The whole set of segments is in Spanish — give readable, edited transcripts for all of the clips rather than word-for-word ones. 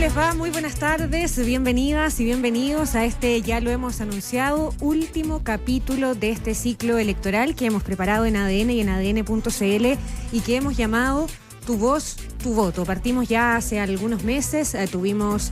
les va? Muy buenas tardes, bienvenidas y bienvenidos a este, ya lo hemos anunciado, último capítulo de este ciclo electoral que hemos preparado en ADN y en ADN.cl y que hemos llamado Tu Voz, Tu Voto. Partimos ya hace algunos meses, tuvimos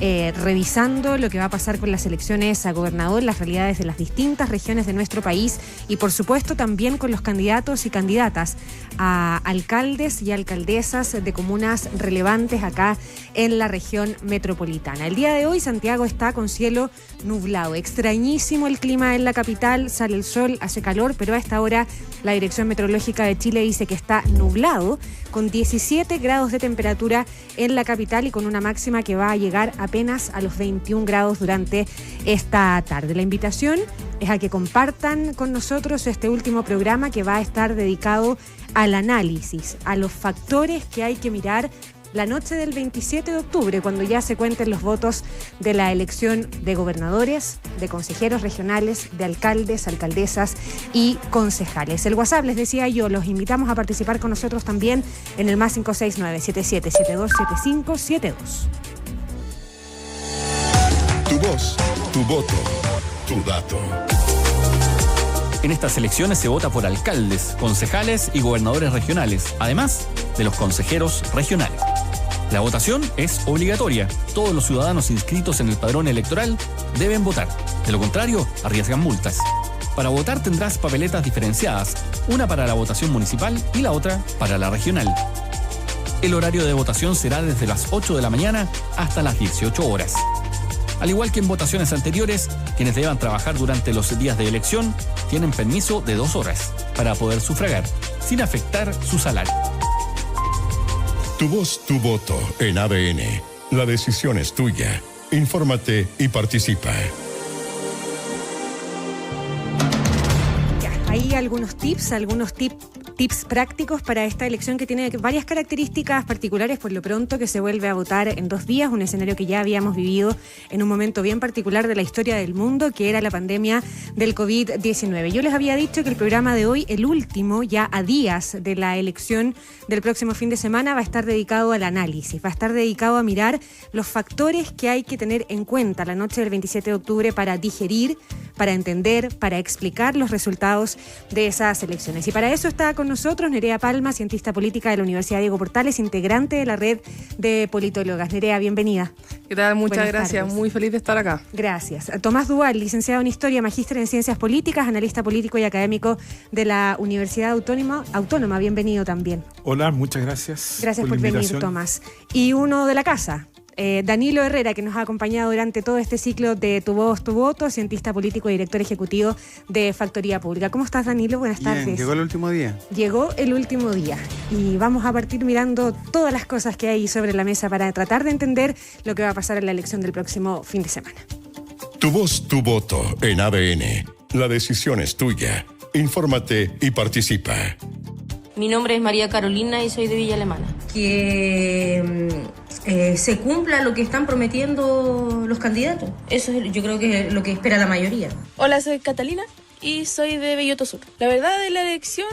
revisando lo que va a pasar con las elecciones a gobernador, las realidades de las distintas regiones de nuestro país y por supuesto también con los candidatos y candidatas a alcaldes y alcaldesas de comunas relevantes acá en la región metropolitana. El día de hoy Santiago está con cielo nublado, extrañísimo el clima en la capital, sale el sol, hace calor, pero a esta hora la Dirección Meteorológica de Chile dice que está nublado, con 17 grados de temperatura en la capital y con una máxima que va a llegar apenas a los 21 grados durante esta tarde. La invitación es a que compartan con nosotros este último programa que va a estar dedicado al análisis, a los factores que hay que mirar la noche del 27 de octubre, cuando ya se cuenten los votos de la elección de gobernadores, de consejeros regionales, de alcaldes, alcaldesas y concejales. El WhatsApp, les decía yo, los invitamos a participar con nosotros también en el más 569-7772-7572. Tu voz, tu voto, tu dato. En estas elecciones se vota por alcaldes, concejales y gobernadores regionales, además de los consejeros regionales. La votación es obligatoria. Todos los ciudadanos inscritos en el padrón electoral deben votar. De lo contrario, arriesgan multas. Para votar tendrás papeletas diferenciadas, una para la votación municipal y la otra para la regional. El horario de votación será desde las 8 de la mañana hasta las 18 horas. Al igual que en votaciones anteriores, quienes deban trabajar durante los días de elección tienen permiso de 2 horas para poder sufragar, sin afectar su salario. Tu voz, tu voto en ADN. La decisión es tuya. Infórmate y participa. Ya, hay algunos tips prácticos para esta elección que tiene varias características particulares. Por lo pronto, que se vuelve a votar en 2 días, un escenario que ya habíamos vivido en un momento bien particular de la historia del mundo, que era la pandemia del COVID-19. Yo les había dicho que el programa de hoy, el último, ya a días de la elección del próximo fin de semana, va a estar dedicado al análisis, va a estar dedicado a mirar los factores que hay que tener en cuenta la noche del 27 de octubre para digerir, para entender, para explicar los resultados de esas elecciones. Y para eso está con nosotros Nerea Palma, cientista política de la Universidad Diego Portales, integrante de la red de politólogas. Nerea, bienvenida. ¿Qué tal? Muchas Buenas gracias. tardes. Muy feliz de estar acá. Gracias. Tomás Duval, licenciado en Historia, magíster en Ciencias Políticas, analista político y académico de la Universidad Autónoma. Bienvenido también. Hola, muchas gracias. Gracias por venir, Tomás. Y uno de la casa, Danilo Herrera, que nos ha acompañado durante todo este ciclo de Tu Voz, Tu Voto, cientista político y director ejecutivo de Factoría Pública. ¿Cómo estás, Danilo? Buenas tardes. Bien, llegó el último día. Llegó el último día y vamos a partir mirando todas las cosas que hay sobre la mesa para tratar de entender lo que va a pasar en la elección del próximo fin de semana. Tu voz, tu voto en ADN. La decisión es tuya. Infórmate y participa. Mi nombre es María Carolina y soy de Villa Alemana. Que se cumpla lo que están prometiendo los candidatos. Eso es, yo creo que es lo que espera la mayoría. Hola, soy Catalina y soy de Belloto Sur. La verdad, de la elección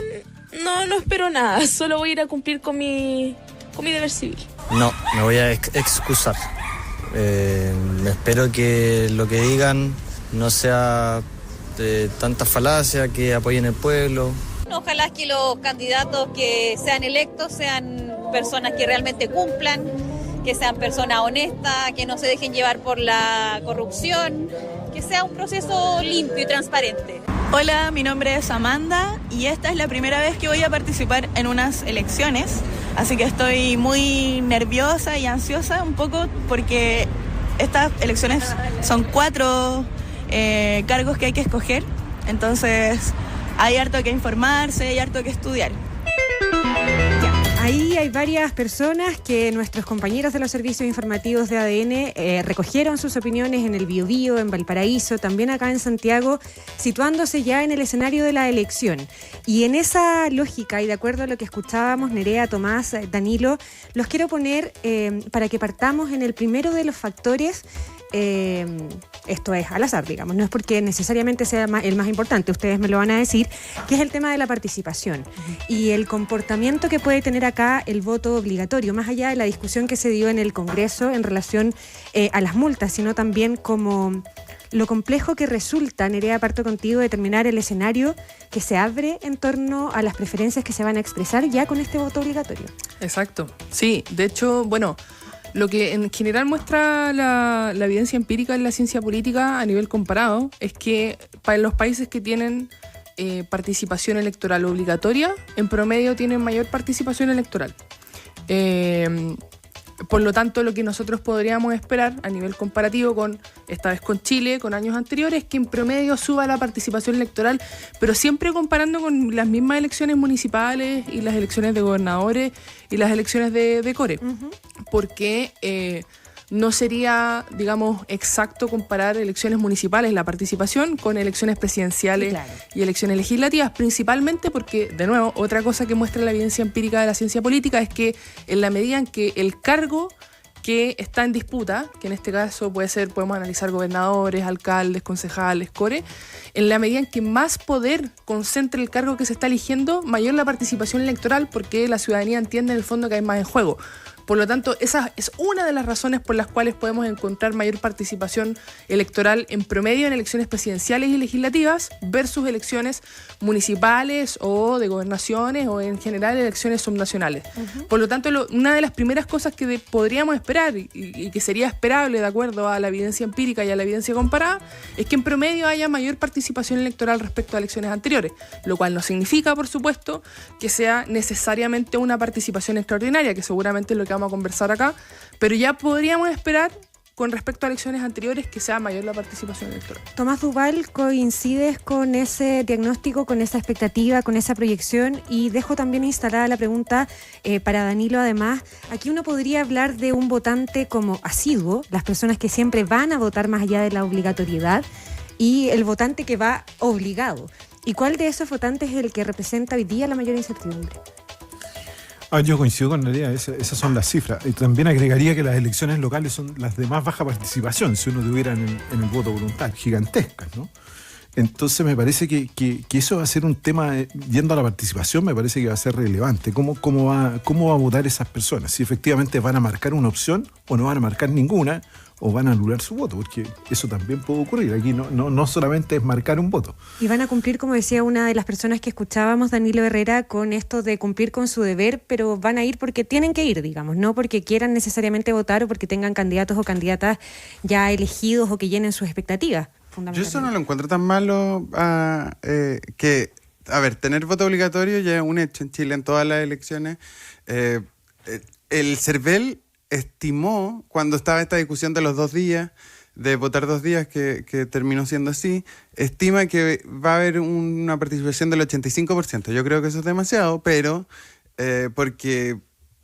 no espero nada, solo voy a ir a cumplir con mi deber civil. No, me voy a excusar. Espero que lo que digan no sea de tanta falacia, que apoyen el pueblo. Ojalá que los candidatos que sean electos sean personas que realmente cumplan, que sean personas honestas, que no se dejen llevar por la corrupción, que sea un proceso limpio y transparente. Hola, mi nombre es Amanda y esta es la primera vez que voy a participar en unas elecciones, así que estoy muy nerviosa y ansiosa un poco porque estas elecciones son 4 cargos que hay que escoger, entonces hay harto que informarse, hay harto que estudiar. Ahí hay varias personas que nuestros compañeros de los servicios informativos de ADN recogieron sus opiniones en el Biobío, en Valparaíso, también acá en Santiago, situándose ya en el escenario de la elección. Y en esa lógica, y de acuerdo a lo que escuchábamos, Nerea, Tomás, Danilo, los quiero poner para que partamos en el primero de los factores esto es al azar, digamos, no es porque necesariamente sea el más importante, ustedes me lo van a decir, que es el tema de la participación y el comportamiento que puede tener acá el voto obligatorio, más allá de la discusión que se dio en el Congreso en relación a las multas, sino también como lo complejo que resulta, Nerea, parto contigo, determinar el escenario que se abre en torno a las preferencias que se van a expresar ya con este voto obligatorio. Exacto. Sí, de hecho, bueno, lo que en general muestra la evidencia empírica en la ciencia política a nivel comparado es que para los países que tienen participación electoral obligatoria, en promedio tienen mayor participación electoral. Por lo tanto, lo que nosotros podríamos esperar a nivel comparativo esta vez con Chile, con años anteriores, es que en promedio suba la participación electoral, pero siempre comparando con las mismas elecciones municipales y las elecciones de gobernadores y las elecciones de core. Porque no sería, digamos, exacto comparar elecciones municipales, la participación, con elecciones presidenciales y elecciones legislativas, principalmente porque, de nuevo, otra cosa que muestra la evidencia empírica de la ciencia política es que en la medida en que el cargo que está en disputa, que en este caso podemos analizar gobernadores, alcaldes, concejales, core, en la medida en que más poder concentre el cargo que se está eligiendo, mayor la participación electoral, porque la ciudadanía entiende en el fondo que hay más en juego. Por lo tanto, esa es una de las razones por las cuales podemos encontrar mayor participación electoral en promedio en elecciones presidenciales y legislativas versus elecciones municipales o de gobernaciones o en general elecciones subnacionales. Por lo tanto, una de las primeras cosas que podríamos esperar y que sería esperable de acuerdo a la evidencia empírica y a la evidencia comparada es que en promedio haya mayor participación electoral respecto a elecciones anteriores, lo cual no significa, por supuesto, que sea necesariamente una participación extraordinaria, que seguramente es lo que vamos a conversar acá, pero ya podríamos esperar con respecto a elecciones anteriores que sea mayor la participación electoral. Tomás Duval, ¿coincides con ese diagnóstico, con esa expectativa, con esa proyección? Y dejo también instalada la pregunta para Danilo, además. Aquí uno podría hablar de un votante como asiduo, las personas que siempre van a votar más allá de la obligatoriedad, y el votante que va obligado. ¿Y cuál de esos votantes es el que representa hoy día la mayor incertidumbre? Yo coincido con Nerea, esas son las cifras. Y también agregaría que las elecciones locales son las de más baja participación, si uno tuviera en el voto voluntario, gigantescas, ¿no? Entonces me parece que eso va a ser un tema, yendo a la participación, me parece que va a ser relevante. ¿Cómo va a votar esas personas? Si efectivamente van a marcar una opción o no van a marcar ninguna, o van a anular su voto, porque eso también puede ocurrir. Aquí no solamente es marcar un voto. Y van a cumplir, como decía una de las personas que escuchábamos, Danilo Herrera, con esto de cumplir con su deber, pero van a ir porque tienen que ir, digamos, no porque quieran necesariamente votar o porque tengan candidatos o candidatas ya elegidos o que llenen sus expectativas. Yo eso no lo encuentro tan malo tener voto obligatorio ya es un hecho en Chile en todas las elecciones. El CERVEL estimó, cuando estaba esta discusión de los 2 días, de votar 2 días, que terminó siendo así, estima que va a haber una participación del 85%. Yo creo que eso es demasiado, pero porque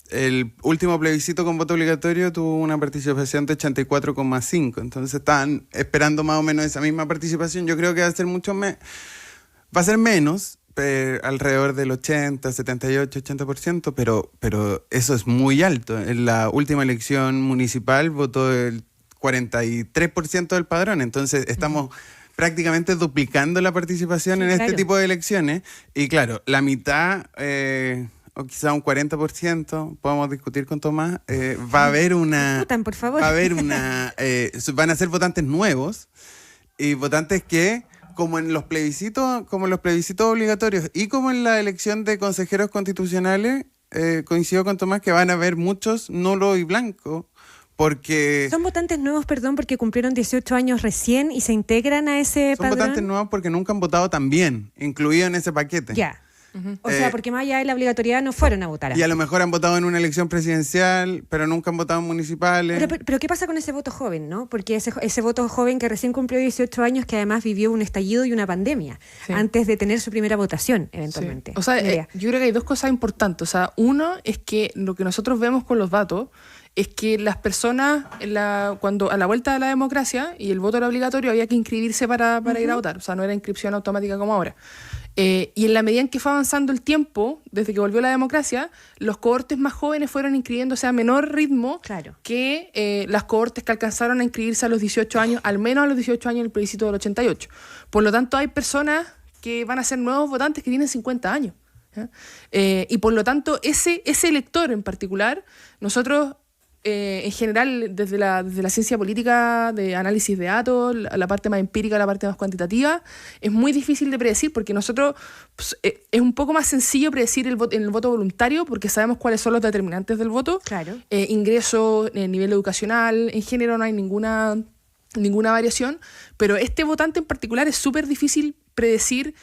el último plebiscito con voto obligatorio tuvo una participación de 84,5%. Entonces estaban esperando más o menos esa misma participación. Yo creo que va a ser va a ser menos, alrededor del 80, 78, 80%, pero eso es muy alto. En la última elección municipal votó el 43% del padrón, entonces estamos prácticamente duplicando la participación en este tipo de elecciones, y claro, la mitad, o quizá un 40%, podemos discutir con Tomás, va a haber una... Votan, por favor. Va a haber van a ser votantes nuevos, y votantes que, como en los plebiscitos obligatorios y como en la elección de consejeros constitucionales, coincido con Tomás que van a haber muchos nulo y blanco, porque... Son votantes nuevos, porque cumplieron 18 años recién y se integran a ese padrón. Son votantes nuevos porque nunca han votado tan bien, incluido en ese paquete. Ya. O sea, porque más allá de la obligatoriedad no fueron a votar. Y a lo mejor han votado en una elección presidencial, pero nunca han votado en municipales. Pero ¿qué pasa con ese voto joven, no? Porque ese voto joven que recién cumplió 18 años, que además vivió un estallido y una pandemia, antes de tener su primera votación, eventualmente. Sí. O sea, yo creo que hay 2 cosas importantes. O sea, uno es que lo que nosotros vemos con los datos es que las personas, cuando a la vuelta de la democracia y el voto era obligatorio, había que inscribirse para ir a votar. O sea, no era inscripción automática como ahora. Y en la medida en que fue avanzando el tiempo, desde que volvió la democracia, los cohortes más jóvenes fueron inscribiéndose a menor ritmo que las cohortes que alcanzaron a inscribirse a los 18 años, al menos a los 18 años en el plebiscito del 88. Por lo tanto, hay personas que van a ser nuevos votantes que tienen 50 años. Y por lo tanto, ese elector en particular, nosotros en general desde la ciencia política, de análisis de datos, la parte más empírica, la parte más cuantitativa, es muy difícil de predecir porque nosotros pues, es un poco más sencillo predecir el voto voluntario porque sabemos cuáles son los determinantes del voto. Ingreso, nivel educacional, en género no hay ninguna variación, pero este votante en particular es súper difícil predecir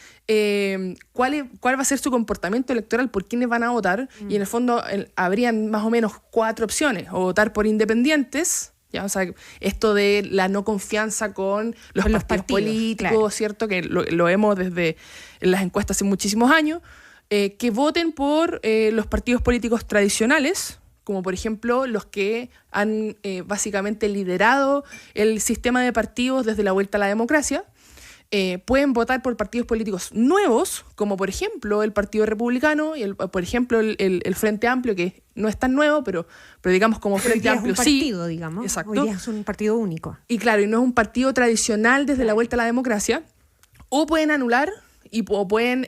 cuál va a ser su comportamiento electoral, por quiénes van a votar, y en el fondo habrían más o menos 4 opciones: o votar por independientes, ¿ya? O sea, esto de la no confianza con los partidos políticos, ¿cierto? Que lo vemos desde las encuestas hace muchísimos años, que voten por los partidos políticos tradicionales, como por ejemplo los que han básicamente liderado el sistema de partidos desde la vuelta a la democracia. Pueden votar por partidos políticos nuevos, como por ejemplo el Partido Republicano y por ejemplo el Frente Amplio, que no es tan nuevo, pero digamos como Frente Amplio es un partido, digamos. Exacto. Hoy día es un partido único. Y claro, y no es un partido tradicional desde la vuelta a la democracia. O pueden anular o pueden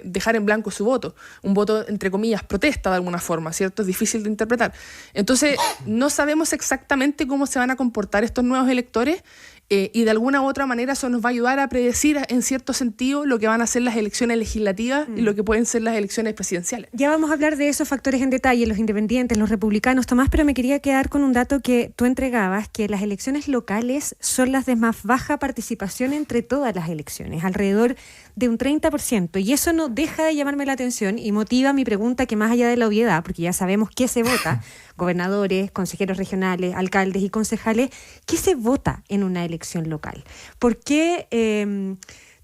dejar en blanco su voto. Un voto, entre comillas, protesta de alguna forma, ¿cierto? Es difícil de interpretar. Entonces, no sabemos exactamente cómo se van a comportar estos nuevos electores, y de alguna u otra manera eso nos va a ayudar a predecir en cierto sentido lo que van a ser las elecciones legislativas y lo que pueden ser las elecciones presidenciales. Ya vamos a hablar de esos factores en detalle, los independientes, los republicanos, Tomás, pero me quería quedar con un dato que tú entregabas, que las elecciones locales son las de más baja participación entre todas las elecciones, alrededor de un 30%, y eso no deja de llamarme la atención y motiva mi pregunta, que más allá de la obviedad, porque ya sabemos qué se vota, gobernadores, consejeros regionales, alcaldes y concejales, ¿qué se vota en una elección local? ¿Por qué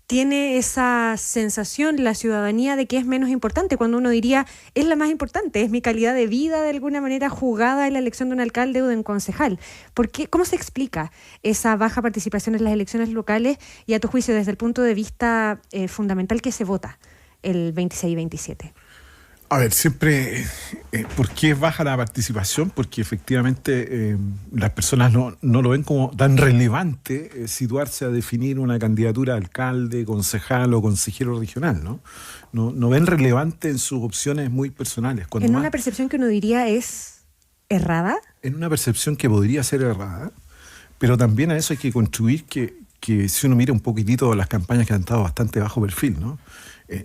tiene esa sensación la ciudadanía de que es menos importante, cuando uno diría es la más importante, es mi calidad de vida de alguna manera jugada en la elección de un alcalde o de un concejal? ¿Por qué? ¿Cómo se explica esa baja participación en las elecciones locales y, a tu juicio, desde el punto de vista fundamental, qué se vota el 26 y 27? A ver, siempre, ¿por qué baja la participación? Porque efectivamente las personas no lo ven como tan relevante situarse a definir una candidatura a alcalde, concejal o consejero regional, ¿no? No ven relevante en sus opciones muy personales. En una percepción que uno diría es errada. En una percepción que podría ser errada, pero también a eso hay que contribuir que si uno mira un poquitito las campañas que han estado bastante bajo perfil, ¿no?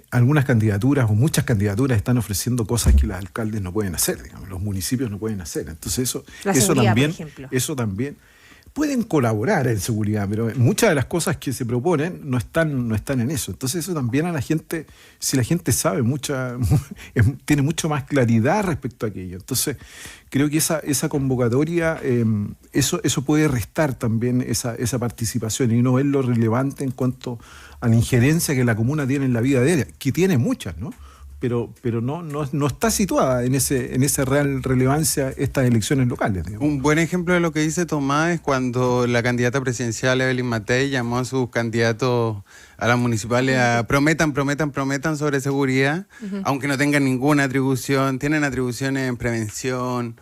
Algunas candidaturas o muchas candidaturas están ofreciendo cosas que los alcaldes no pueden hacer, digamos, los municipios no pueden hacer. Entonces eso también pueden colaborar en seguridad, pero muchas de las cosas que se proponen no están en eso. Entonces eso también a la gente, si la gente sabe tiene mucho más claridad respecto a aquello. Entonces creo que esa convocatoria, eso puede restar también esa participación y no ver lo relevante en cuanto a la injerencia que la comuna tiene en la vida diaria, que tiene muchas, ¿no? Pero no está situada en esa real relevancia estas elecciones locales, digamos. Un buen ejemplo de lo que dice Tomás es cuando la candidata presidencial Evelyn Matei llamó a sus candidatos a las municipales a prometan sobre seguridad, aunque no tengan ninguna atribución, tienen atribuciones en prevención,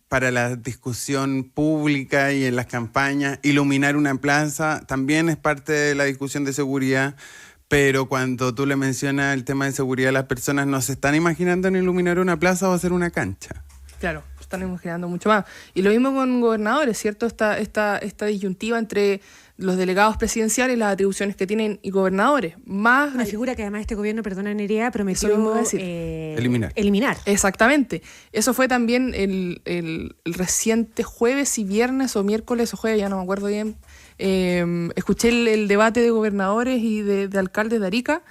para la discusión pública y en las campañas. Iluminar una plaza también es parte de la discusión de seguridad. Pero cuando tú le mencionas el tema de seguridad, las personas no se están imaginando en iluminar una plaza o hacer una cancha. Claro, están imaginando mucho más. Y lo mismo con gobernadores, ¿cierto? Esta disyuntiva entre los delegados presidenciales, las atribuciones que tienen y gobernadores. Una figura que además este gobierno, perdona Nerea, prometió eliminar. Exactamente. Eso fue también el reciente jueves y viernes o miércoles o jueves, ya no me acuerdo bien. Escuché el debate de gobernadores y de alcaldes de Arica.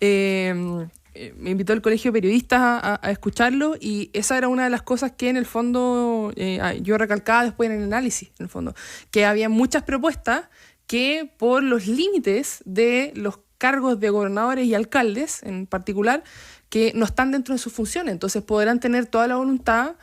Me invitó el Colegio de Periodistas a escucharlo, y esa era una de las cosas que en el fondo yo recalcaba después en el análisis, en el fondo, que había muchas propuestas que por los límites de los cargos de gobernadores y alcaldes en particular, que no están dentro de sus funciones. Entonces podrán tener toda la voluntad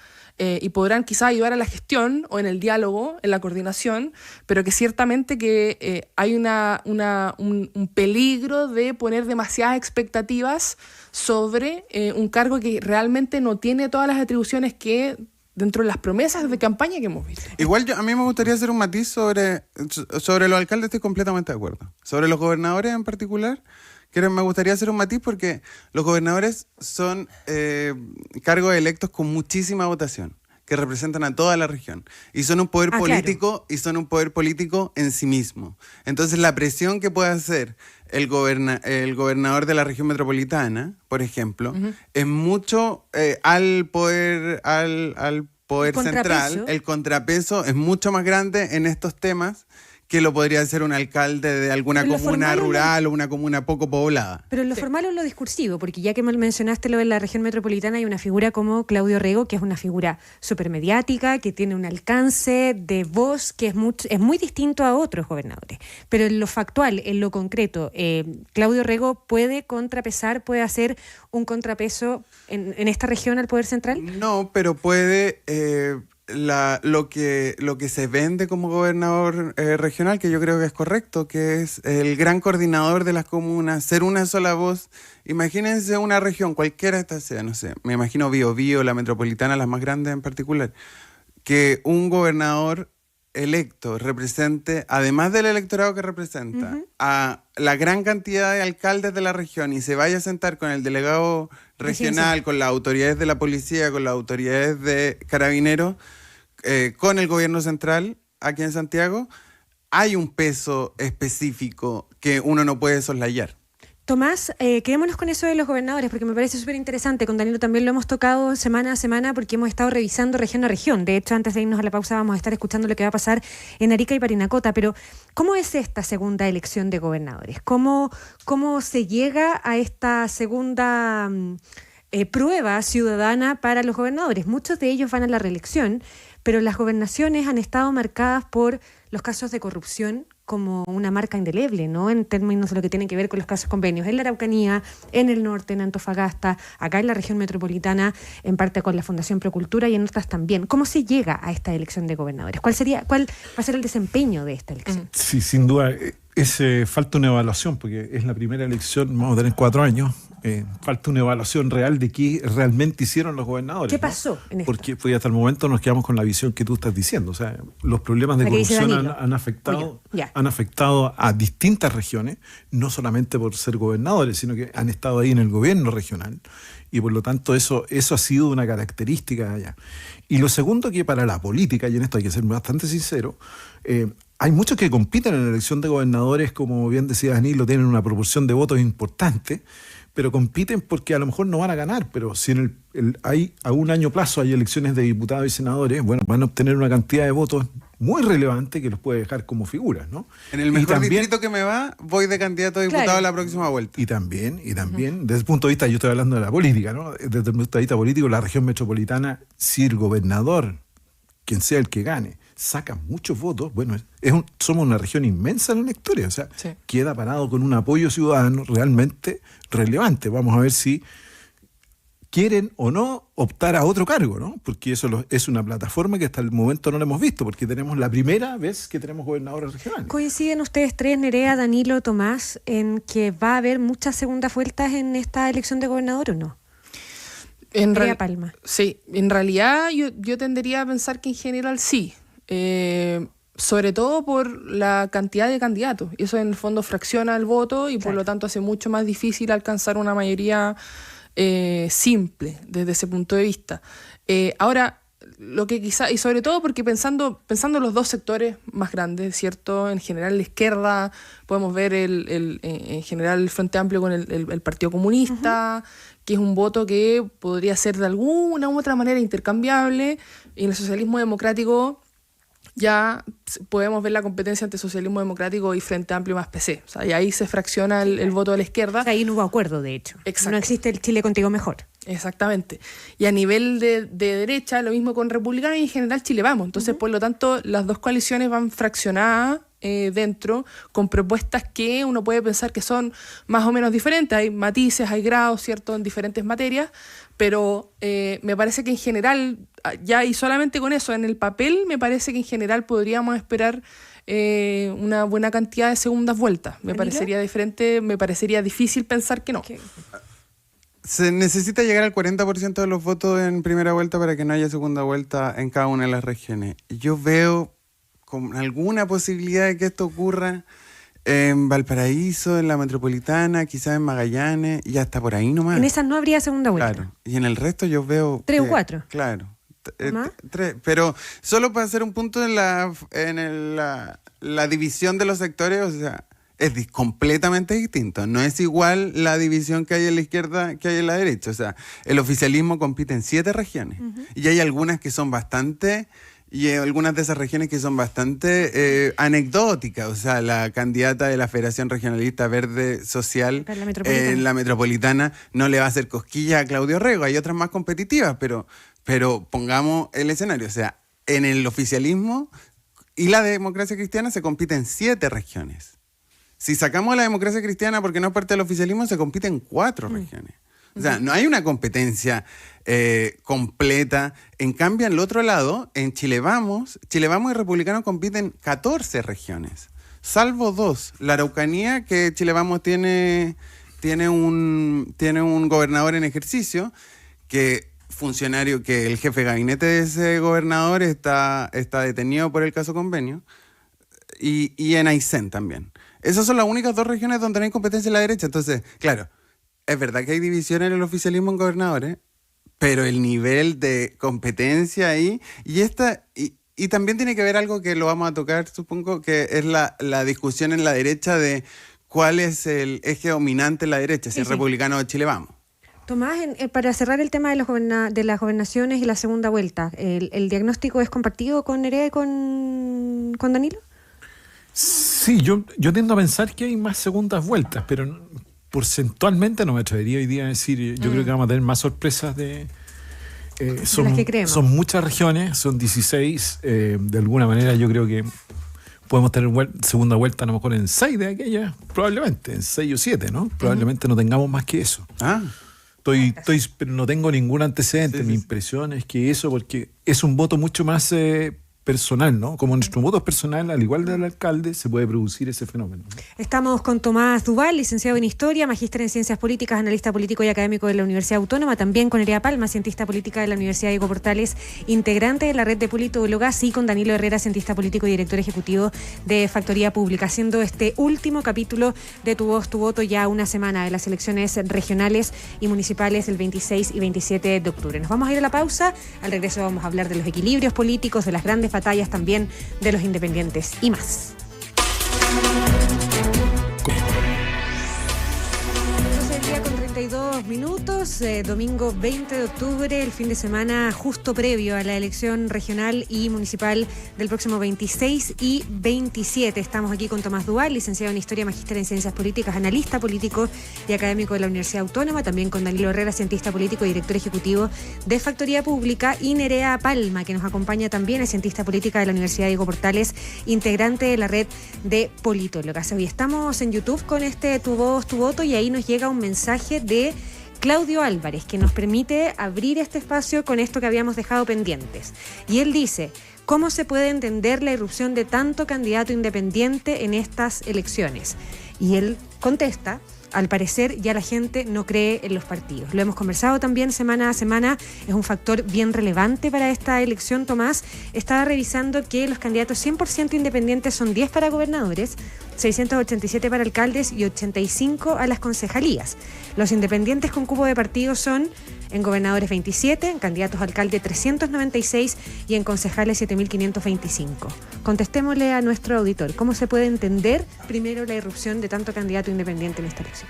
y podrán quizás ayudar a la gestión o en el diálogo, en la coordinación, pero que ciertamente que hay un peligro de poner demasiadas expectativas sobre un cargo que realmente no tiene todas las atribuciones que dentro de las promesas de campaña que hemos visto. Igual a mí me gustaría hacer un matiz sobre los alcaldes, estoy completamente de acuerdo. Sobre los gobernadores en particular, me gustaría hacer un matiz porque los gobernadores son cargos electos con muchísima votación, que representan a toda la región. Y son un poder político, claro. Y son un poder político en sí mismo. Entonces la presión que puede hacer el gobernador de la región metropolitana, por ejemplo, es mucho al poder central. El contrapeso es mucho más grande en estos temas que lo podría ser un alcalde de alguna comuna rural o una comuna poco poblada. Pero en lo formal o en lo discursivo, porque ya que mencionaste lo de la región metropolitana, hay una figura como Claudio Rego, que es una figura súper mediática, que tiene un alcance de voz que es muy distinto a otros gobernadores. Pero en lo factual, en lo concreto, Claudio Rego puede contrapesar, puede hacer un contrapeso en esta región al poder central. No, pero puede... lo que se vende como gobernador regional, que yo creo que es correcto, que es el gran coordinador de las comunas, ser una sola voz. Imagínense una región, cualquiera esta sea, no sé, me imagino Biobío, la metropolitana, las más grandes en particular, que un gobernador electo represente, además del electorado que representa, a la gran cantidad de alcaldes de la región y se vaya a sentar con el delegado regional, con las autoridades de la policía, con las autoridades de carabineros, con el gobierno central aquí en Santiago, hay un peso específico que uno no puede soslayar. Tomás, quedémonos con eso de los gobernadores, porque me parece súper interesante. Con Danilo también lo hemos tocado semana a semana porque hemos estado revisando región a región. De hecho, antes de irnos a la pausa vamos a estar escuchando lo que va a pasar en Arica y Parinacota. Pero, ¿cómo es esta segunda elección de gobernadores? ¿Cómo se llega a esta segunda prueba ciudadana para los gobernadores? Muchos de ellos van a la reelección, pero las gobernaciones han estado marcadas por los casos de corrupción como una marca indeleble, ¿no? En términos de lo que tiene que ver con los casos convenios en la Araucanía, en el norte, en Antofagasta, acá en la región metropolitana, en parte con la Fundación Procultura y en otras también. ¿Cómo se llega a esta elección de gobernadores? ¿Cuál va a ser el desempeño de esta elección? Sí, sin duda. Falta una evaluación, porque es la primera elección, vamos a tener 4 años. Falta una evaluación real de qué realmente hicieron los gobernadores. ¿Qué pasó en esto? Porque hasta el momento nos quedamos con la visión que tú estás diciendo. O sea, los problemas de corrupción han afectado a distintas regiones, no solamente por ser gobernadores, sino que han estado ahí en el gobierno regional. Y por lo tanto eso ha sido una característica de allá. Y lo segundo, que para la política, y en esto hay que ser bastante sincero, hay muchos que compiten en la elección de gobernadores, como bien decía Danilo, tienen una proporción de votos importante, pero compiten porque a lo mejor no van a ganar, pero si hay a un año plazo hay elecciones de diputados y senadores, bueno, van a obtener una cantidad de votos muy relevante que los puede dejar como figuras, ¿no? En el mejor distrito que me va, voy de candidato a diputado a la próxima vuelta. Y también, desde el punto de vista, yo estoy hablando de la política, ¿no? Desde el punto de vista político, la región metropolitana, si el gobernador, quien sea el que gane, saca muchos votos, bueno, somos una región inmensa en la historia, o sea, queda parado con un apoyo ciudadano realmente relevante. Vamos a ver si quieren o no optar a otro cargo, ¿no? Porque eso es una plataforma que hasta el momento no la hemos visto, porque tenemos la primera vez que tenemos gobernadores regionales. ¿Coinciden ustedes tres, Nerea, Danilo, Tomás, en que va a haber muchas segundas vueltas en esta elección de gobernador o no? Palma. Sí, en realidad yo tendería a pensar que en general sí. Sobre todo por la cantidad de candidatos. Y eso en el fondo fracciona el voto y por lo tanto hace mucho más difícil alcanzar una mayoría simple desde ese punto de vista. Ahora, lo que quizá, y sobre todo porque pensando en los dos sectores más grandes, ¿cierto? En general la izquierda, podemos ver en general el Frente Amplio con el Partido Comunista, que es un voto que podría ser de alguna u otra manera intercambiable, y en el socialismo democrático ya podemos ver la competencia entre socialismo democrático y Frente Amplio más PC. O sea, y ahí se fracciona el voto de la izquierda. O sea, ahí no hubo acuerdo, de hecho. Exacto. No existe el Chile contigo mejor. Exactamente. Y a nivel de derecha, lo mismo con republicanos y en general Chile Vamos. Entonces, por lo tanto, las dos coaliciones van fraccionadas dentro, con propuestas que uno puede pensar que son más o menos diferentes. Hay matices, hay grados, ¿cierto?, en diferentes materias, pero me parece que en general, ya y solamente con eso, en el papel, me parece que en general podríamos esperar una buena cantidad de segundas vueltas. Me parecería diferente, me parecería difícil pensar que no. Se necesita llegar al 40% de los votos en primera vuelta para que no haya segunda vuelta en cada una de las regiones. Yo veo con alguna posibilidad de que esto ocurra en Valparaíso, en la Metropolitana, quizás en Magallanes, y hasta por ahí nomás. En esas no habría segunda vuelta. Claro, y en el resto yo veo... 3 o 4. Claro. 3, pero solo para hacer un punto en la división de los sectores, o sea, es completamente distinto. No es igual la división que hay en la izquierda que hay en la derecha. O sea, el oficialismo compite en 7 regiones. Y hay algunas que son bastante... Y algunas de esas regiones que son bastante anecdóticas. O sea, la candidata de la Federación Regionalista Verde Social en la Metropolitana no le va a hacer cosquillas a Claudio Rego. Hay otras más competitivas, pero pongamos el escenario. O sea, en el oficialismo y la democracia cristiana se compite en 7 regiones. Si sacamos la democracia cristiana porque no es parte del oficialismo, se compite en 4 regiones. O sea, no hay una competencia completa. En cambio, en el otro lado, en Chile Vamos y Republicanos compiten 14 regiones, salvo 2. La Araucanía, que Chile Vamos tiene un gobernador en ejercicio, que el jefe de gabinete de ese gobernador está detenido por el caso Convenio, y en Aysén también. Esas son las únicas 2 regiones donde no hay competencia en la derecha. Entonces, claro, es verdad que hay división en el oficialismo en gobernadores, pero el nivel de competencia ahí, y también tiene que ver algo que lo vamos a tocar, supongo, que es la discusión en la derecha de cuál es el eje dominante en la derecha, si es republicano o Chile Vamos. Tomás, para cerrar el tema de las gobernaciones y la segunda vuelta, ¿el diagnóstico es compartido con Nerea y con Danilo? Sí, yo tiendo a pensar que hay más segundas vueltas, pero porcentualmente no me atrevería hoy día a decir. Yo creo que vamos a tener más sorpresas de las que creemos. Son muchas regiones, son 16. De alguna manera yo creo que podemos tener segunda vuelta a lo mejor en 6 de aquellas, probablemente, en 6 o 7, ¿no? Probablemente no tengamos más que eso. Pero no tengo ningún antecedente. Mi impresión es que eso, porque es un voto mucho más personal, ¿no? Como nuestro voto es personal, al igual del alcalde, se puede producir ese fenómeno. Estamos con Tomás Duval, licenciado en Historia, magíster en Ciencias Políticas, analista político y académico de la Universidad Autónoma, también con Nerea Palma, cientista política de la Universidad Diego Portales, integrante de la red de politólogas, y con Danilo Herrera, cientista político y director ejecutivo de Factoría Pública, haciendo este último capítulo de Tu Voz, Tu Voto, ya una semana de las elecciones regionales y municipales del 26 y 27 de octubre. Nos vamos a ir a la pausa. Al regreso vamos a hablar de los equilibrios políticos, de las grandes batallas también de los independientes y más. Con 32 minutos, domingo 20 de octubre, el fin de semana justo previo a la elección regional y municipal del próximo 26 y 27. Estamos aquí con Tomás Duval, licenciado en Historia, magíster en Ciencias Políticas, analista político y académico de la Universidad Autónoma, también con Danilo Herrera, cientista político y director ejecutivo de Factoría Pública, y Nerea Palma, que nos acompaña también, es cientista política de la Universidad Diego Portales, integrante de la red de politólogas. Hoy estamos en YouTube con este Tu Voz, Tu Voto, y ahí nos llega un mensaje de Claudio Álvarez, que nos permite abrir este espacio con esto que habíamos dejado pendientes. Y él dice: ¿cómo se puede entender la irrupción de tanto candidato independiente en estas elecciones? Y él contesta: al parecer ya la gente no cree en los partidos. Lo hemos conversado también semana a semana, es un factor bien relevante para esta elección. Tomás, estaba revisando que los candidatos 100% independientes son 10 para gobernadores, 687 para alcaldes y 85 a las concejalías. Los independientes con cupo de partido son en gobernadores 27, en candidatos a alcalde 396 y en concejales 7.525. Contestémosle a nuestro auditor, ¿cómo se puede entender primero la irrupción de tanto candidato independiente en esta elección?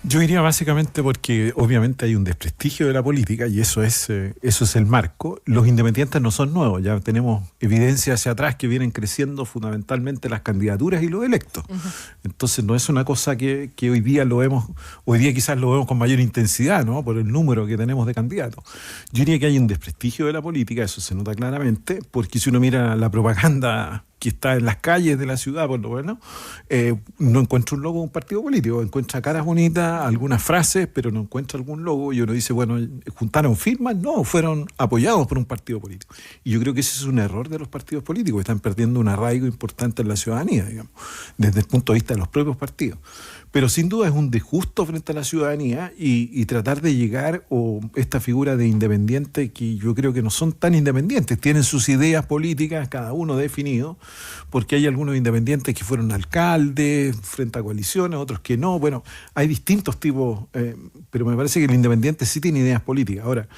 Yo diría básicamente porque obviamente hay un desprestigio de la política y eso es el marco. Los independientes no son nuevos, ya tenemos evidencia hacia atrás que vienen creciendo fundamentalmente las candidaturas y los electos. Uh-huh. Entonces no es una cosa que hoy día quizás lo vemos con mayor intensidad, ¿no? Por el número que tenemos de candidatos. Yo diría que hay un desprestigio de la política, eso se nota claramente, porque si uno mira la propaganda que está en las calles de la ciudad, por lo menos, no encuentra un logo de un partido político. Encuentra caras bonitas, algunas frases, pero no encuentra algún logo. Y uno dice, bueno, ¿juntaron firmas? No, fueron apoyados por un partido político. Y yo creo que ese es un error de los partidos políticos. Están perdiendo un arraigo importante en la ciudadanía, digamos, desde el punto de vista de los propios partidos. Pero sin duda es un disgusto frente a la ciudadanía y tratar de llegar o esta figura de independiente que yo creo que no son tan independientes, tienen sus ideas políticas, cada uno definido, porque hay algunos independientes que fueron alcaldes frente a coaliciones, otros que no. Bueno, hay distintos tipos, pero me parece que el independiente sí tiene ideas políticas. Ahora,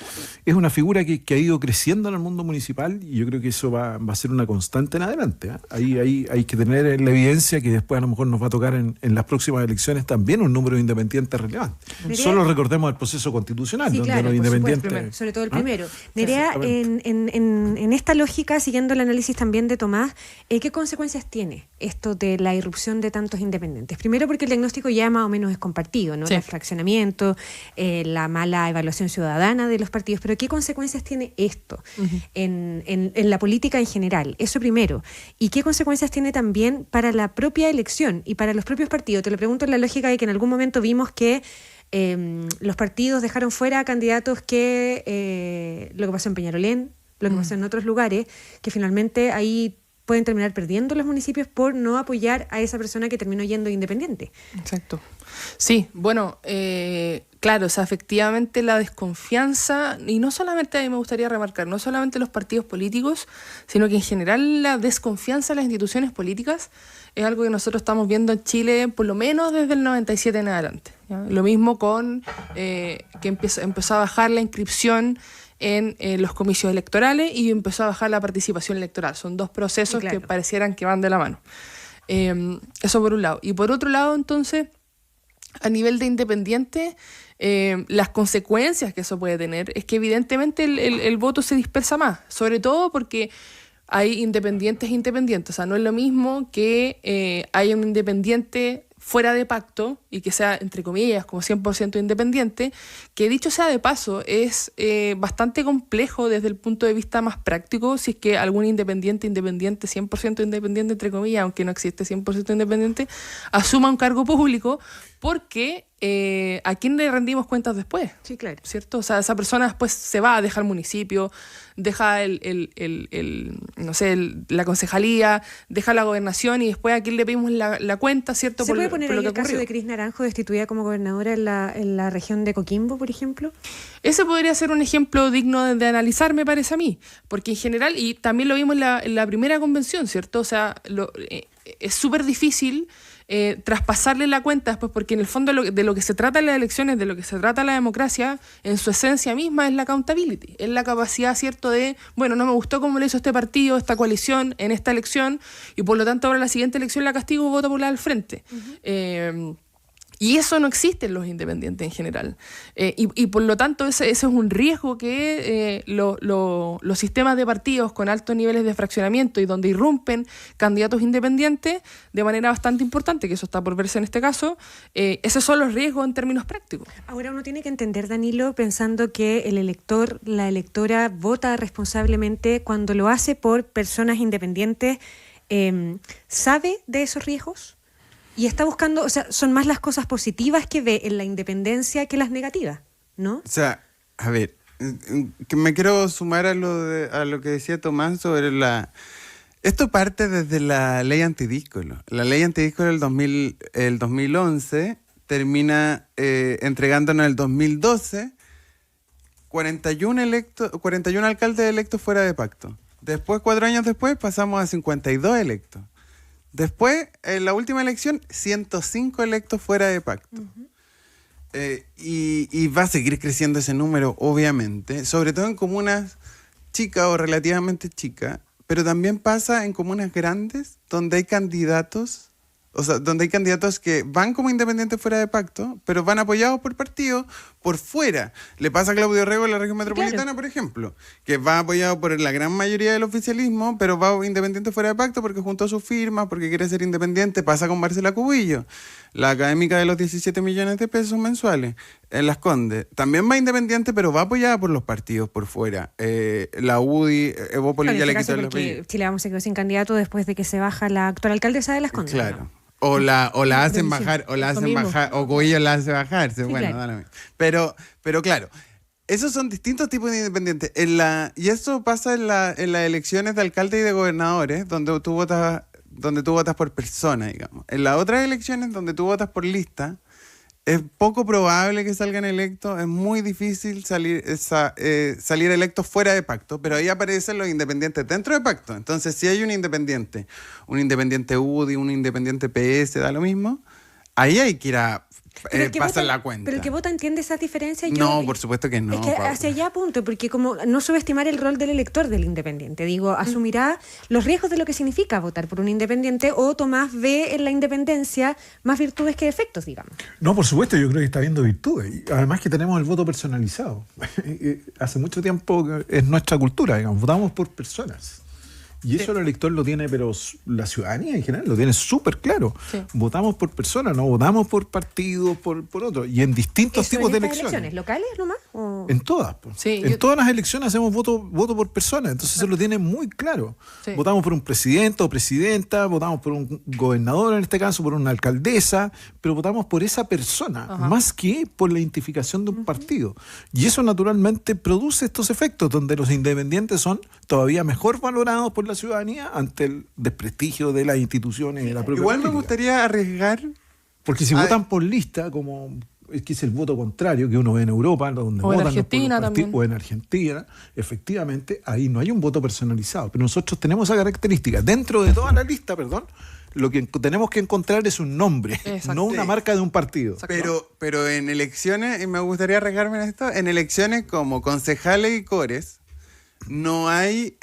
es una figura que ha ido creciendo en el mundo municipal y yo creo que eso va a ser una constante en adelante. Ahí hay que tener la evidencia que después a lo mejor nos va a tocar en las próximas elecciones también un número de independientes relevante. Nerea, solo recordemos el proceso constitucional, sí, donde claro, los independientes... supuesto, sobre todo el primero. Nerea, en esta lógica, siguiendo el análisis también de Tomás, ¿qué consecuencias tiene esto de la irrupción de tantos independientes? Primero porque el diagnóstico ya más o menos es compartido, ¿no? Sí. El fraccionamiento, la mala evaluación ciudadana de los partidos, pero ¿qué consecuencias tiene esto en la política en general? Eso primero. ¿Y qué consecuencias tiene también para la propia elección y para los propios partidos? Te lo pregunto en la lógica de que en algún momento vimos que los partidos dejaron fuera a candidatos que lo que pasó en Peñarolén, lo que pasó en otros lugares, que finalmente ahí pueden terminar perdiendo los municipios por no apoyar a esa persona que terminó yendo independiente. Exacto. Sí, bueno, claro, o sea, efectivamente la desconfianza, y no solamente, a mí me gustaría remarcar, no solamente los partidos políticos, sino que en general la desconfianza en las instituciones políticas es algo que nosotros estamos viendo en Chile por lo menos desde el 97 en adelante, ¿ya? Lo mismo con que empezó a bajar la inscripción en los comicios electorales y empezó a bajar la participación electoral. Son dos procesos que parecieran que van de la mano. Eso por un lado. Y por otro lado, entonces, a nivel de independiente, las consecuencias que eso puede tener es que evidentemente el voto se dispersa más, sobre todo porque hay independientes e independientes. O sea, no es lo mismo que haya un independiente fuera de pacto y que sea, entre comillas, como 100% independiente, que dicho sea de paso, es bastante complejo desde el punto de vista más práctico si es que algún independiente, 100% independiente, entre comillas, aunque no existe 100% independiente, asuma un cargo público, porque ¿a quién le rendimos cuentas después? Sí, claro. ¿Cierto? O sea, esa persona después se va a dejar el municipio, deja la concejalía, deja la gobernación y después a quién le pedimos la cuenta, ¿cierto? ¿Se puede poner ahí el caso de Cris Naranjo destituida como gobernadora en la región de Coquimbo, por ejemplo? Ese podría ser un ejemplo digno de analizar, me parece a mí, porque en general, y también lo vimos en la primera convención, ¿cierto? O sea, es súper difícil traspasarle la cuenta después, porque en el fondo de lo que se trata en las elecciones, de lo que se trata la democracia, en su esencia misma es la accountability, es la capacidad, ¿cierto?, de, bueno, no me gustó cómo lo hizo este partido, esta coalición, en esta elección, y por lo tanto ahora la siguiente elección la castigo, voto por la del frente. Y eso no existe en los independientes en general. Y por lo tanto ese es un riesgo que los sistemas de partidos con altos niveles de fraccionamiento y donde irrumpen candidatos independientes de manera bastante importante, que eso está por verse en este caso, esos son los riesgos en términos prácticos. Ahora uno tiene que entender, Danilo, pensando que el elector, la electora vota responsablemente cuando lo hace por personas independientes, ¿sabe de esos riesgos? Y está buscando, o sea, son más las cosas positivas que ve en la independencia que las negativas, ¿no? O sea, a ver, que me quiero sumar a lo que decía Tomás sobre esto parte desde la ley antidíscolo. La ley antidíscolo del 2011 termina entregándonos en el 2012 41 alcaldes electos fuera de pacto. Después, 4 años después, pasamos a 52 electos. Después, en la última elección, 105 electos fuera de pacto. Y va a seguir creciendo ese número, obviamente, sobre todo en comunas chicas o relativamente chicas, pero también pasa en comunas grandes donde hay candidatos, donde hay candidatos que van como independientes fuera de pacto, pero van apoyados por partidos por fuera. Le pasa a Claudio Rego en la región metropolitana, claro, por ejemplo, que va apoyado por la gran mayoría del oficialismo, pero va independiente fuera de pacto porque juntó sus firmas, porque quiere ser independiente. Pasa con Marcela Cubillo. la académica de los 17 millones de pesos mensuales en Las Condes. También va independiente, pero va apoyada por los partidos por fuera. La UDI, Evópolis ya le quitó los apellidos. Chile Vamos se quedó sin candidato después de que se baja la actual alcaldesa de Las Condes. Claro. ¿No? O la hacen bajar, o Coello la hace bajar. Sí, bueno, claro. da lo mismo. Pero claro, esos son distintos tipos de independientes. Y eso pasa en las elecciones de alcalde y de gobernadores, donde tú votas por persona, digamos. En las otras elecciones, donde tú votas por lista, es poco probable que salgan electos, es muy difícil salir electos fuera de pacto, pero ahí aparecen los independientes dentro de pacto. Entonces, si hay un independiente UDI, un independiente PS, da lo mismo, ahí hay que ir a pasar la cuenta. Pero el que vota entiende esas diferencias. No, por supuesto que no. Es que hacia allá apunto, porque como no subestimar el rol del elector del independiente. Digo, asumirá los riesgos de lo que significa votar por un independiente, o Tomás ve en la independencia más virtudes que defectos, digamos. No, por supuesto, yo creo que está viendo virtudes. Y además que tenemos el voto personalizado. Hace mucho tiempo es nuestra cultura, digamos, votamos por personas. Y eso el elector lo tiene, pero la ciudadanía en general lo tiene súper claro. Sí. Votamos por personas, no votamos por partidos, por otros. Y en distintos tipos de elecciones. ¿Locales nomás? ¿O? En todas. Sí, todas las elecciones hacemos voto por personas. Entonces se lo tiene muy claro. Sí. Votamos por un presidente o presidenta, votamos por un gobernador en este caso, por una alcaldesa, pero votamos por esa persona, más que por la identificación de un partido. Y eso naturalmente produce estos efectos, donde los independientes son todavía mejor valorados por la ciudadanía ante el desprestigio de las instituciones de la propia Igual política. Me gustaría arriesgar, porque si votan por lista, como es que es el voto contrario que uno ve en Europa, donde o votan en Argentina también, o en Argentina, efectivamente ahí no hay un voto personalizado, pero nosotros tenemos esa característica dentro de toda la lista, lo que tenemos que encontrar es un nombre. Exacto. No una marca de un partido. Pero en elecciones, y me gustaría arriesgarme en esto, en elecciones como concejales y cores, no hay,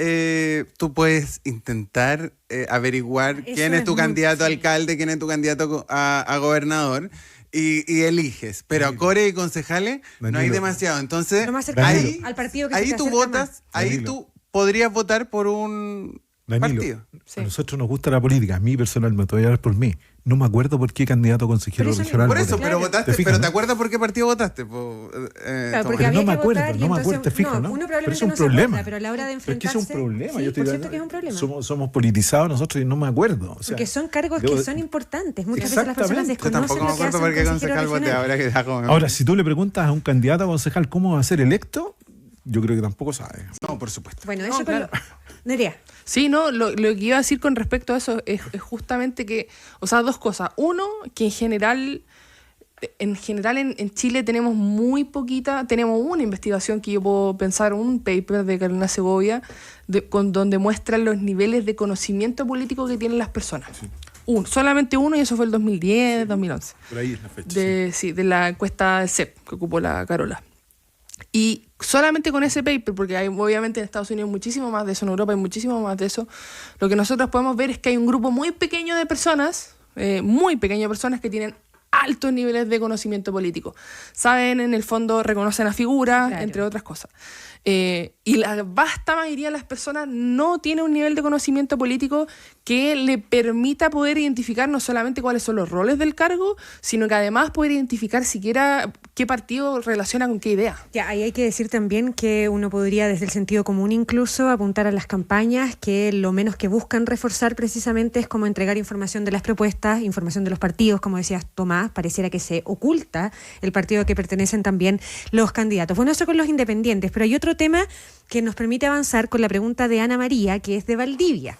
tú puedes intentar averiguar quién es tu candidato a alcalde, quién es tu candidato a gobernador, y eliges. Pero a core y concejales no hay demasiado. Entonces, al partido que ahí tú votas, ahí tú podrías votar por un partido. A nosotros nos gusta la política, a mí personalmente, voy a hablar por mí. No me acuerdo por qué candidato consejero regional. Por eso, voté. pero votaste, ¿te acuerdas por qué partido votaste? Claro, porque pero no me acuerdo, te fijo, ¿no? Uno pero es probablemente un no problema. se acuerda, pero a la hora de enfrentarse... Es que es un problema. Sí, yo estoy por cierto que es un problema. Somos politizados nosotros y no me acuerdo. O sea, porque son cargos que son importantes. Muchas veces las personas desconocen tampoco me acuerdo por qué concejal voté ahora, si tú le preguntas a un candidato a concejal cómo va a ser electo, yo creo que tampoco sabe. No, por supuesto. Bueno, eso claro. Nerea. Sí, no, lo que iba a decir con respecto a eso es justamente que, o sea, dos cosas. Uno, que en general en Chile tenemos muy poquita, tenemos una investigación que yo puedo pensar, un paper de Carolina Segovia, donde muestran los niveles de conocimiento político que tienen las personas. Sí. Solamente uno, y eso fue el 2010, 2011. Por ahí es la fecha. De la encuesta del CEP que ocupó la Carola. Y solamente con ese paper, porque hay obviamente en Estados Unidos muchísimo más de eso, en Europa hay muchísimo más de eso, lo que nosotros podemos ver es que hay un grupo muy pequeño de personas, que tienen altos niveles de conocimiento político. Saben, en el fondo, reconocen a figuras, claro, entre otras cosas. Y la vasta mayoría de las personas no tiene un nivel de conocimiento político que le permita poder identificar no solamente cuáles son los roles del cargo, sino que además poder identificar siquiera qué partido relaciona con qué idea. Ya, ahí hay que decir también que uno podría, desde el sentido común incluso, apuntar a las campañas que lo menos que buscan reforzar precisamente es como entregar información de las propuestas, información de los partidos, como decías Tomás, pareciera que se oculta el partido a que pertenecen también los candidatos. Bueno, eso con los independientes, pero hay otro tema que nos permite avanzar con la pregunta de Ana María, que es de Valdivia.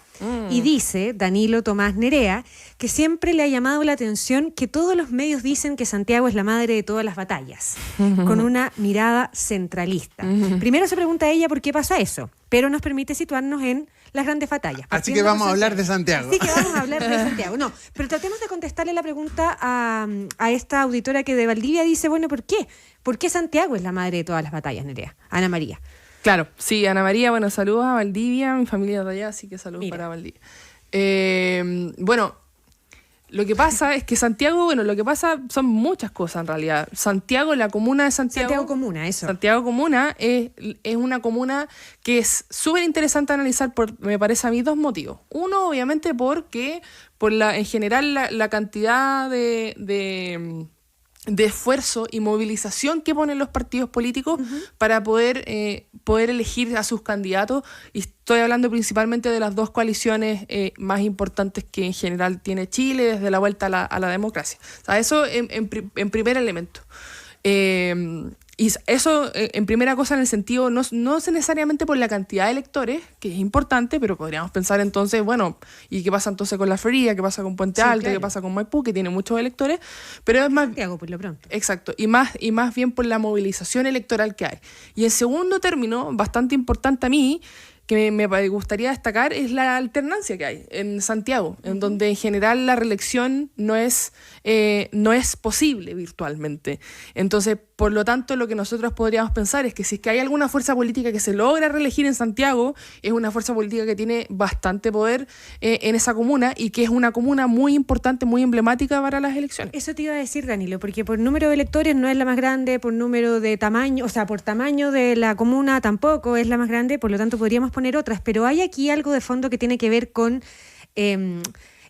Y dice Danilo Tomás Nerea que siempre le ha llamado la atención que todos los medios dicen que Santiago es la madre de todas las batallas, con una mirada centralista. Primero se pregunta a ella por qué pasa eso, pero nos permite situarnos en las grandes batallas. Así que vamos a hablar de Santiago. Así que vamos a hablar de Santiago. No, pero tratemos de contestarle la pregunta a esta auditora que de Valdivia dice, bueno, ¿por qué? ¿Por qué Santiago es la madre de todas las batallas, Nerea? Ana María. Claro, sí, Ana María, bueno, saludos a Valdivia, mi familia de allá, así que saludos para Valdivia. Bueno, Lo que pasa es que Santiago, bueno, lo que pasa son muchas cosas en realidad. Santiago, la comuna de Santiago. Santiago Comuna, eso. Santiago Comuna es una comuna que es súper interesante analizar me parece a mí, 2 motivos. Uno, obviamente, porque en general la cantidad de esfuerzo y movilización que ponen los partidos políticos para poder elegir a sus candidatos, y estoy hablando principalmente de las 2 coaliciones más importantes que en general tiene Chile desde la vuelta a la democracia. O sea, eso en primer elemento. Y eso en primera cosa, en el sentido, no necesariamente por la cantidad de electores, que es importante, pero podríamos pensar entonces, bueno, ¿y qué pasa entonces con La Florida? ¿Qué pasa con Puente Alto? Claro. ¿Qué pasa con Maipú? Que tiene muchos electores, pero es más... Santiago, por lo pronto. Exacto, y más bien por la movilización electoral que hay. Y en segundo término, bastante importante a mí, que me gustaría destacar, es la alternancia que hay en Santiago, en donde en general la reelección no es posible virtualmente. Entonces, por lo tanto, lo que nosotros podríamos pensar es que si es que hay alguna fuerza política que se logra reelegir en Santiago, es una fuerza política que tiene bastante poder en esa comuna, y que es una comuna muy importante, muy emblemática para las elecciones. Eso te iba a decir, Danilo, porque por número de electores no es la más grande, por número de tamaño, o sea, por tamaño de la comuna tampoco es la más grande, por lo tanto podríamos poner otras, pero hay aquí algo de fondo que tiene que ver con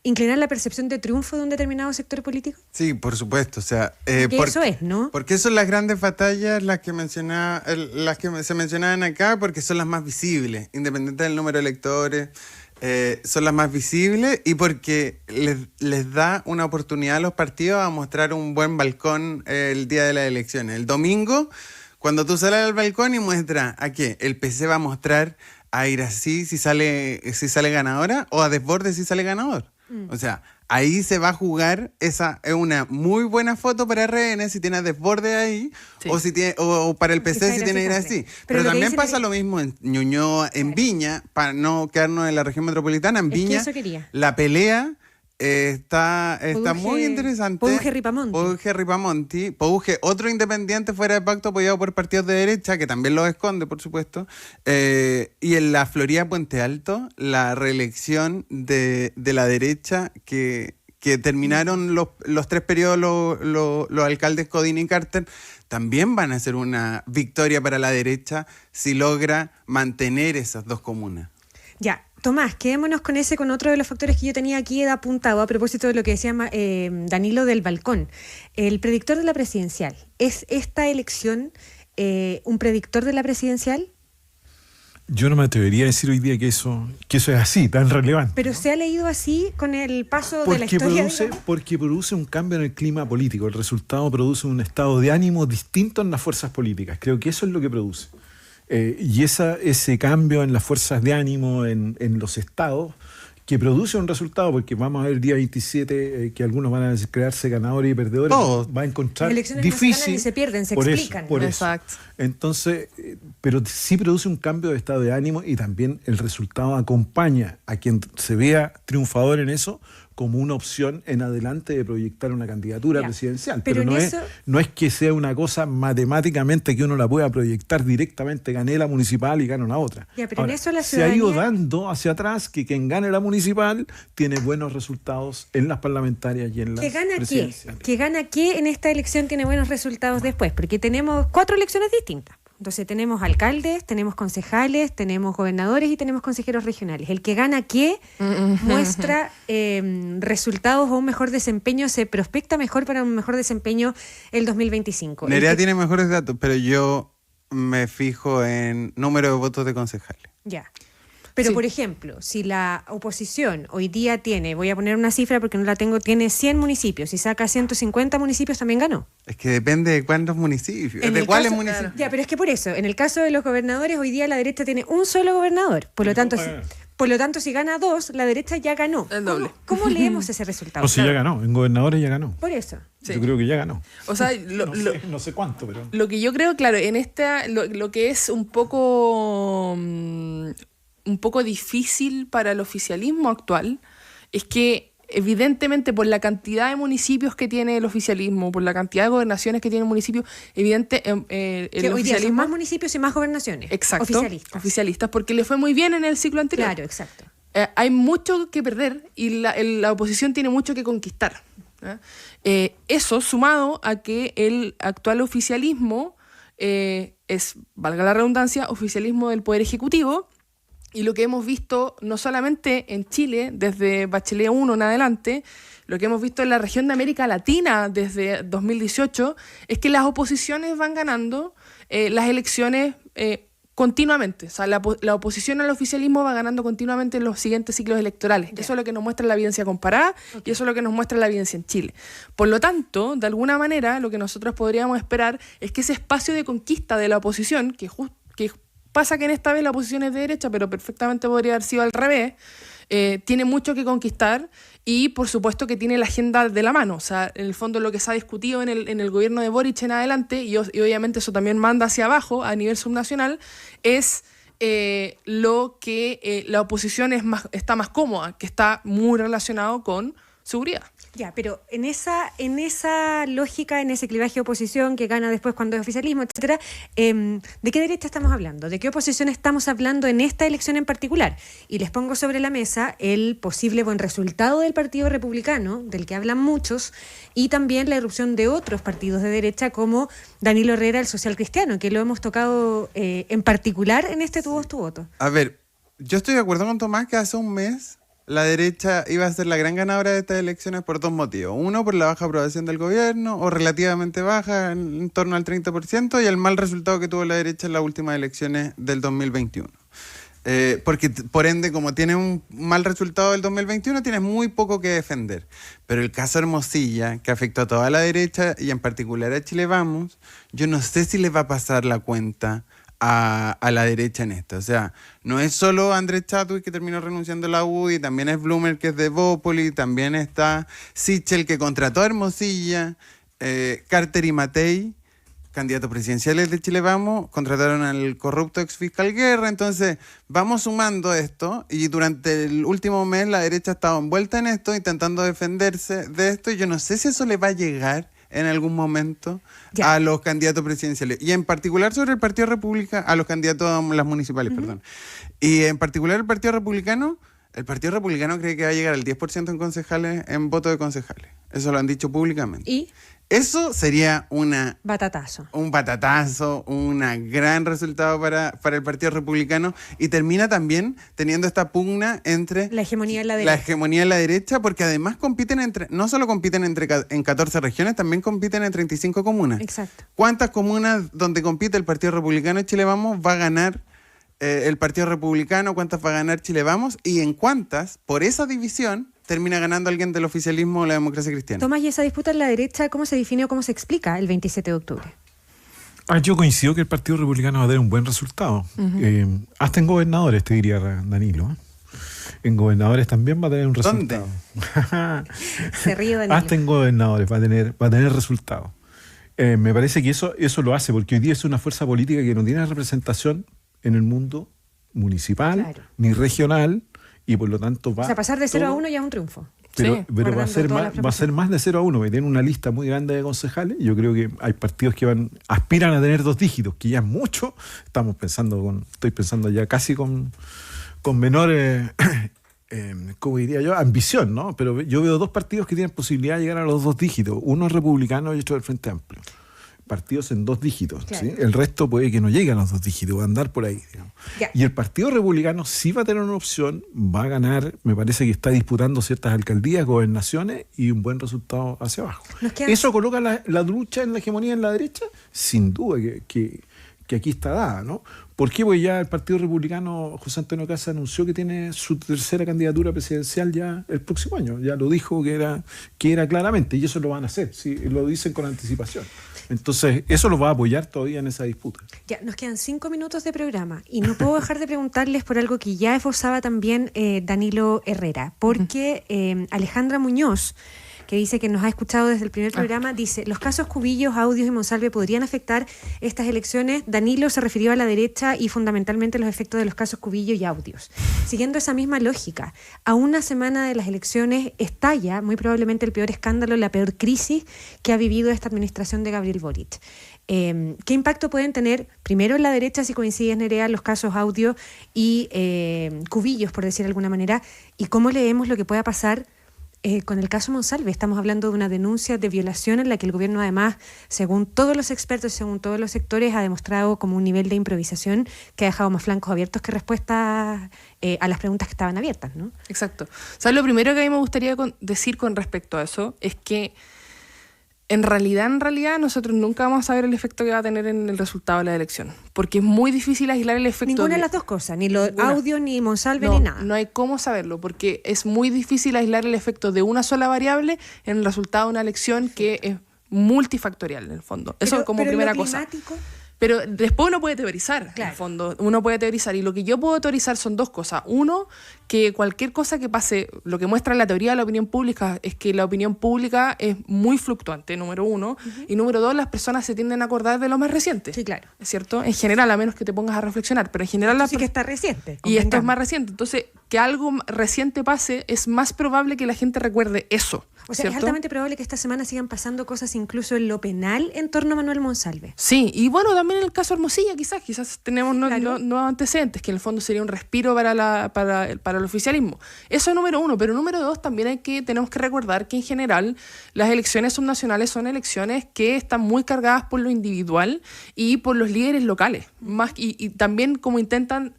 inclinar la percepción de triunfo de un determinado sector político. Sí, por supuesto, o sea, eso es, ¿no? Porque son las grandes batallas las que se mencionaban acá, porque son las más visibles, independiente del número de electores. Son las más visibles, y porque les da una oportunidad a los partidos a mostrar un buen balcón el día de las elecciones. El domingo, cuando tú sales al balcón y muestras a qué, el PC va a mostrar a Irací si sale ganadora, o a Desbordes si sale ganador. O sea, ahí se va a jugar, esa es una muy buena foto para RN si tiene a Desbordes ahí, sí. o para el PC si tiene Irací. Pero también pasa lo mismo en Ñuñoa, en Viña, para no quedarnos en la región metropolitana, en Viña, la pelea está muy interesante. Pouge Ripamonti. Pouge, otro independiente fuera de pacto apoyado por partidos de derecha, que también los esconde, por supuesto. Y en la Florida Puente Alto, la reelección de la derecha que terminaron los 3 periodos los alcaldes Codina y Carter, también van a ser una victoria para la derecha si logra mantener esas 2 comunas. Ya, Tomás, quedémonos con otro de los factores que yo tenía aquí apuntado a propósito de lo que decía Danilo del balcón. El predictor de la presidencial. ¿Es esta elección un predictor de la presidencial? Yo no me atrevería a decir hoy día que eso es así, tan relevante. Pero ¿no se ha leído así con el paso de la historia? Porque produce un cambio en el clima político. El resultado produce un estado de ánimo distinto en las fuerzas políticas. Creo que eso es lo que produce. Y ese cambio en las fuerzas de ánimo en los estados, que produce un resultado, porque vamos a ver el día 27 que algunos van a crearse ganadores y perdedores, va a encontrar elecciones difícil. No se ganan y se pierden, se explican. Por eso. Entonces, pero sí produce un cambio de estado de ánimo, y también el resultado acompaña a quien se vea triunfador en eso como una opción en adelante de proyectar una candidatura presidencial. Pero no es que sea una cosa matemáticamente que uno la pueda proyectar directamente, gané la municipal y gano la otra. Pero ahora, en eso la se ha ido dando hacia atrás que quien gane la municipal tiene buenos resultados en las parlamentarias y en las presidenciales. ¿Que gana qué en esta elección tiene buenos resultados después? Porque tenemos 4 elecciones distintas. Entonces tenemos alcaldes, tenemos concejales, tenemos gobernadores y tenemos consejeros regionales. El que gana qué muestra resultados o un mejor desempeño, se prospecta mejor para un mejor desempeño el 2025. Nerea tiene mejores datos, pero yo me fijo en número de votos de concejales. Ya. Pero, por ejemplo, si la oposición hoy día tiene, voy a poner una cifra porque no la tengo, tiene 100 municipios y saca 150 municipios, también ganó. Es que depende de cuántos municipios, de cuáles municipios. Ya, pero es que por eso, en el caso de los gobernadores, hoy día la derecha tiene un solo gobernador. Por lo tanto, si gana 2, la derecha ya ganó. El doble. ¿Cómo leemos ese resultado? O si ya ganó, en gobernadores ya ganó. Por eso. Sí. Yo creo que ya ganó. O sea, no sé cuánto, pero... Lo que yo creo, claro, en lo que es un poco difícil para el oficialismo actual es que evidentemente por la cantidad de municipios que tiene el oficialismo, por la cantidad de gobernaciones que tiene el municipio, el que hoy día son más municipios y más gobernaciones. Exacto, oficialistas, porque le fue muy bien en el ciclo anterior. Claro, exacto. hay mucho que perder y la oposición tiene mucho que conquistar. Eso sumado a que el actual oficialismo es, valga la redundancia, oficialismo del Poder Ejecutivo, y lo que hemos visto no solamente en Chile desde Bachelet 1 en adelante, lo que hemos visto en la región de América Latina desde 2018 es que las oposiciones van ganando las elecciones continuamente. O sea, la oposición al oficialismo va ganando continuamente en los siguientes ciclos electorales. Yeah. Eso es lo que nos muestra la evidencia comparada, y eso es lo que nos muestra la evidencia en Chile. Por lo tanto, de alguna manera, lo que nosotros podríamos esperar es que ese espacio de conquista de la oposición, que pasa que en esta vez la oposición es de derecha, pero perfectamente podría haber sido al revés, tiene mucho que conquistar y por supuesto que tiene la agenda de la mano. O sea, en el fondo lo que se ha discutido en el gobierno de Boric en adelante, y obviamente eso también manda hacia abajo a nivel subnacional, es lo que la oposición está más cómoda, que está muy relacionado con seguridad. Ya, pero en esa lógica, en ese clivaje de oposición que gana después cuando es oficialismo, etcétera, ¿de qué derecha estamos hablando? ¿De qué oposición estamos hablando en esta elección en particular? Y les pongo sobre la mesa el posible buen resultado del Partido Republicano, del que hablan muchos, y también la irrupción de otros partidos de derecha como Danilo Herrera, el Social Cristiano, que lo hemos tocado en particular en este Tu Voz, Tu Voto. A ver, yo estoy de acuerdo con Tomás que hace un mes la derecha iba a ser la gran ganadora de estas elecciones por dos motivos. Uno, por la baja aprobación del gobierno, o relativamente baja, en torno al 30%, y el mal resultado que tuvo la derecha en las últimas elecciones del 2021. Porque, por ende, como tiene un mal resultado del 2021, tienes muy poco que defender. Pero el caso Hermosilla, que afectó a toda la derecha, y en particular a Chile Vamos, yo no sé si les va a pasar la cuenta a la derecha en esto. O sea, no es solo Andrés Chadwick, que terminó renunciando a la UDI, también es Bloomer, que es de Bópoli, también está Sichel, que contrató a Hermosilla, Carter y Matei, candidatos presidenciales de Chile Vamos, contrataron al corrupto exfiscal Guerra. Entonces vamos sumando esto, y durante el último mes la derecha ha estado envuelta en esto, intentando defenderse de esto, y yo no sé si eso le va a llegar en algún momento a los candidatos presidenciales, y en particular sobre el Partido Republicano, a los candidatos a las municipales, perdón. Y en particular el Partido Republicano cree que va a llegar al 10% en concejales, en voto de concejales. Eso lo han dicho públicamente. ¿Y? Eso sería un batatazo, un gran resultado para el Partido Republicano, y termina también teniendo esta pugna entre la hegemonía de la derecha, porque además no solo compiten en 14 regiones, también compiten en 35 comunas. Exacto. ¿Cuántas comunas donde compite el Partido Republicano y Chile Vamos va a ganar el Partido Republicano? ¿Cuántas va a ganar Chile Vamos? Y en cuántas, por esa división, termina ganando alguien del oficialismo o la democracia cristiana. Tomás, ¿y esa disputa en la derecha cómo se define o cómo se explica el 27 de octubre? Yo coincido que el Partido Republicano va a tener un buen resultado. Hasta en gobernadores, te diría Danilo. En gobernadores también va a tener un resultado. ¿Dónde? Se ríe Danilo. Hasta en gobernadores va a tener resultado. Me parece que eso lo hace, porque hoy día es una fuerza política que no tiene representación en el mundo municipal, ni regional, y por lo tanto va... O sea, pasar de 0 a 1 ya es un triunfo. Pero va a ser más de 0 a 1, porque tiene una lista muy grande de concejales. Yo creo que hay partidos que aspiran a tener 2 dígitos, que ya es mucho. Estoy pensando ya casi con menor, como diría yo, ambición, ¿no? Pero yo veo 2 partidos que tienen posibilidad de llegar a los 2 dígitos. Uno es republicano y otro es el Frente Amplio. Partidos en 2 dígitos, claro. ¿Sí? El resto puede que no llegue a los 2 dígitos, va a andar por ahí, digamos. Y el Partido Republicano sí va a tener una opción, va a ganar, me parece que está disputando ciertas alcaldías, gobernaciones, y un buen resultado hacia abajo. ¿Eso coloca la lucha en la hegemonía en la derecha? Sin duda que aquí está dada, ¿no? ¿Por qué? Porque ya el Partido Republicano, José Antonio Casa, anunció que tiene su tercera candidatura presidencial ya el próximo año. Ya lo dijo que era claramente, y eso lo van a hacer, ¿sí? Lo dicen con anticipación. Entonces, eso los va a apoyar todavía en esa disputa. Ya, nos quedan 5 minutos de programa, y no puedo dejar de preguntarles por algo que ya esforzaba también Danilo Herrera, porque Alejandra Muñoz, que dice que nos ha escuchado desde el primer programa, dice, los casos Cubillos, Audios y Monsalve podrían afectar estas elecciones. Danilo se refirió a la derecha y fundamentalmente los efectos de los casos Cubillos y Audios. Siguiendo esa misma lógica, a una semana de las elecciones estalla muy probablemente el peor escándalo, la peor crisis que ha vivido esta administración de Gabriel Boric. ¿Qué impacto pueden tener, primero en la derecha, si coinciden, Nerea, los casos Audio y Cubillos, por decir de alguna manera, y cómo leemos lo que pueda pasar con el caso Monsalve? Estamos hablando de una denuncia de violación en la que el gobierno, además, según todos los expertos y según todos los sectores, ha demostrado como un nivel de improvisación que ha dejado más flancos abiertos que respuestas a las preguntas que estaban abiertas, ¿no? Exacto. O sea, lo primero que a mí me gustaría decir con respecto a eso es que en realidad, nosotros nunca vamos a ver el efecto que va a tener en el resultado de la elección. Porque es muy difícil aislar el efecto. Ninguna de las dos cosas, ni los Audios, ni Monsalve, ni nada. No hay cómo saberlo, porque es muy difícil aislar el efecto de una sola variable en el resultado de una elección que es multifactorial, en el fondo. Eso como primera cosa. Pero después uno puede teorizar, en el fondo. Uno puede teorizar. Y lo que yo puedo teorizar son dos cosas. Uno, que cualquier cosa que pase, lo que muestra la teoría de la opinión pública es que la opinión pública es muy fluctuante, número uno. Y número dos, las personas se tienden a acordar de lo más reciente. Sí, claro. ¿Es cierto? En general, a menos que te pongas a reflexionar. Pero en general... Sí que está reciente. Y esto es más reciente. Entonces, que algo reciente pase, es más probable que la gente recuerde eso. O sea, ¿cierto? Es altamente probable que esta semana sigan pasando cosas incluso en lo penal en torno a Manuel Monsalve. Sí, y bueno, también en el caso Hermosilla quizás tenemos nuevos antecedentes, que en el fondo sería un respiro para el oficialismo. Eso es número uno, pero número dos, también tenemos que recordar que en general las elecciones subnacionales son elecciones que están muy cargadas por lo individual y por los líderes locales, más y también como intentan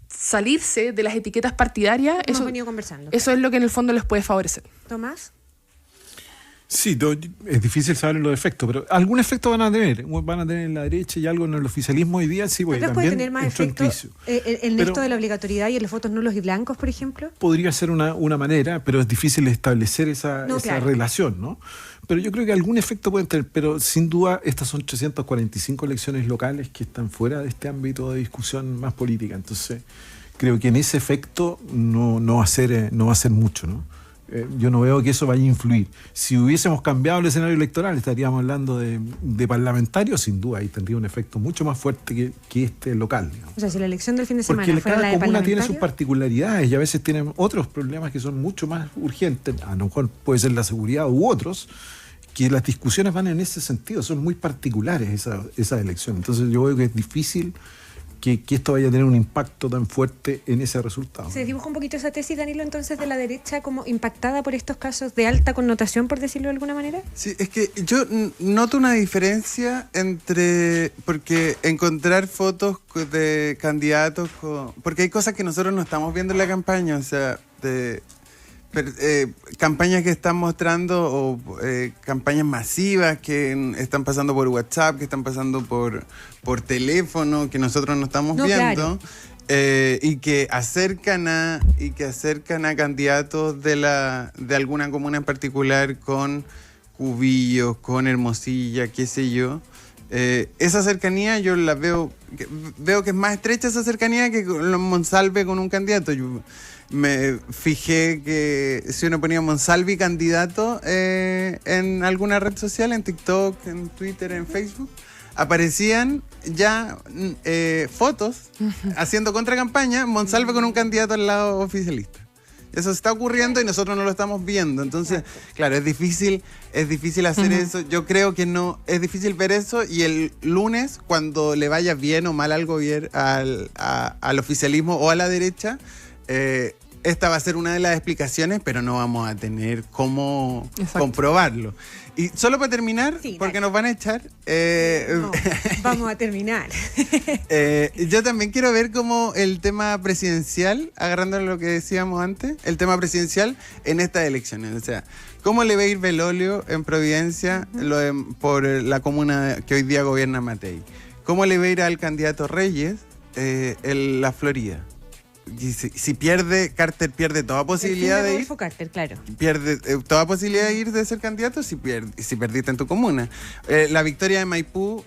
salirse de las etiquetas partidarias. Hemos venido conversando. Eso es lo que en el fondo les puede favorecer. Tomás. Sí, es difícil saber los efectos, pero algún efecto van a tener en la derecha y algo en el oficialismo hoy día, sí, también puede tener más efecto esto de la obligatoriedad y en los votos nulos y blancos, por ejemplo. Podría ser una manera, pero es difícil establecer esa relación, ¿no? Pero yo creo que algún efecto pueden tener, pero sin duda estas son 345 elecciones locales que están fuera de este ámbito de discusión más política, entonces creo que en ese efecto no va a ser mucho, ¿no? Yo no veo que eso vaya a influir. Si hubiésemos cambiado el escenario electoral, estaríamos hablando de parlamentarios, sin duda, y tendría un efecto mucho más fuerte que este local, digamos. O sea, si la elección del fin de semana porque fuera la de cada comuna tiene sus parlamentarios, particularidades y a veces tienen otros problemas que son mucho más urgentes, a lo mejor puede ser la seguridad u otros, que las discusiones van en ese sentido, son muy particulares esas elecciones. Entonces yo veo que es difícil que esto vaya a tener un impacto tan fuerte en ese resultado. ¿Se dibuja un poquito esa tesis, Danilo, entonces de la derecha como impactada por estos casos de alta connotación, por decirlo de alguna manera? Sí, es que yo noto una diferencia porque encontrar fotos de candidatos, porque hay cosas que nosotros no estamos viendo en la campaña, o sea, campañas que están mostrando o campañas masivas que están pasando por WhatsApp, que están pasando por teléfono, que nosotros no estamos viendo, y que acercan a candidatos de alguna comuna en particular con Cubillos, con Hermosilla, qué sé yo. Esa cercanía yo la veo que es más estrecha esa cercanía que con Monsalve con un candidato. Yo me fijé que si uno ponía Monsalve candidato en alguna red social, en TikTok, en Twitter, en Facebook, aparecían ya fotos haciendo contracampaña, Monsalve con un candidato al lado oficialista. Eso está ocurriendo y nosotros no lo estamos viendo. Entonces, claro, es difícil hacer eso. Yo creo que es difícil ver eso, y el lunes, cuando le vaya bien o mal al gobierno, al oficialismo o a la derecha, esta va a ser una de las explicaciones, pero no vamos a tener cómo comprobarlo. Y solo para terminar, porque nos van a echar... No, vamos a terminar. Yo también quiero ver cómo el tema presidencial, agarrando lo que decíamos antes, el tema presidencial en estas elecciones. O sea, ¿cómo le va a ir Belolio en Providencia por la comuna que hoy día gobierna Matei? ¿Cómo le va a ir al candidato Reyes en la Florida? Y si pierde, Carter pierde toda posibilidad de ir. Carter, claro. Pierde toda posibilidad de ir de ser candidato si perdiste en tu comuna. La victoria de Maipú,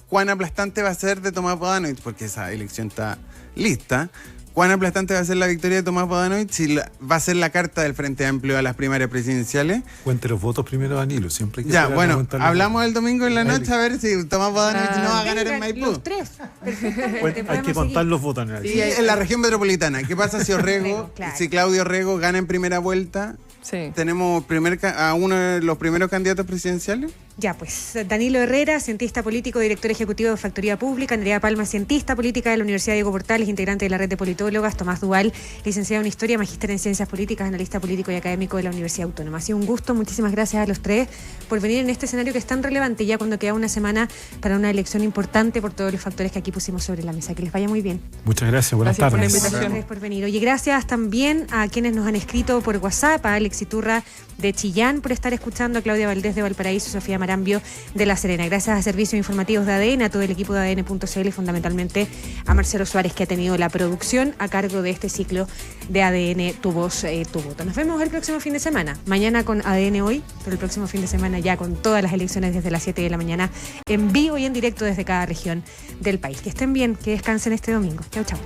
¿cuán aplastante va a ser de Tomás Bodanovich? Porque esa elección está lista. cuán aplastante va a ser la victoria de Tomás Bodanovich, si va a ser la carta del Frente Amplio a las primarias presidenciales. Cuente los votos primero, Danilo, siempre hay que Ya, esperar a bueno, contar los hablamos votos. el domingo en la noche a ver si Tomás Bodanovich no va a ganar en Maipú. Los tres. Perfectamente, Hay que contar los votos. Y en la región metropolitana, ¿qué pasa si Orrego, Claro. si Claudio Orrego gana en primera vuelta? Sí. ¿Tenemos a uno de los primeros candidatos presidenciales? Ya, pues Danilo Herrera, cientista político, director ejecutivo de Factoría Pública; Nerea Palma, cientista política de la Universidad Diego Portales, integrante de la red de politólogas; Tomás Duval, licenciado en Historia, magíster en Ciencias Políticas, analista político y académico de la Universidad Autónoma. Ha sido un gusto, muchísimas gracias a los tres por venir en este escenario que es tan relevante ya cuando queda una semana para una elección importante por todos los factores que aquí pusimos sobre la mesa. Que les vaya muy bien. Muchas gracias, buenas Gracias por la tardes. invitación. Gracias por venir. Oye, gracias también a quienes nos han escrito por WhatsApp, a Alex Iturra de Chillán por estar escuchando, a Claudia Valdés de Valparaíso, Sofía Marambio de La Serena. Gracias a Servicios Informativos de ADN, a todo el equipo de ADN.cl y fundamentalmente a Marcelo Suárez, que ha tenido la producción a cargo de este ciclo de ADN Tu Voz, Tu Voto. Nos vemos el próximo fin de semana. Mañana con ADN Hoy, pero el próximo fin de semana ya con todas las elecciones desde las 7 de la mañana, en vivo y en directo desde cada región del país. Que estén bien, que descansen este domingo. Chau, chau.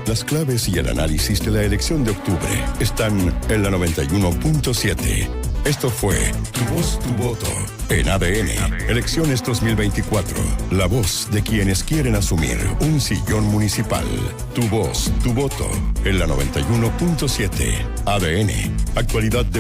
Las claves y el análisis de la elección de octubre están en la 91.7. Esto fue Tu Voz, Tu Voto en ADN. Elecciones 2024. La voz de quienes quieren asumir un sillón municipal. Tu Voz, Tu Voto en la 91.7. ADN. Actualidad de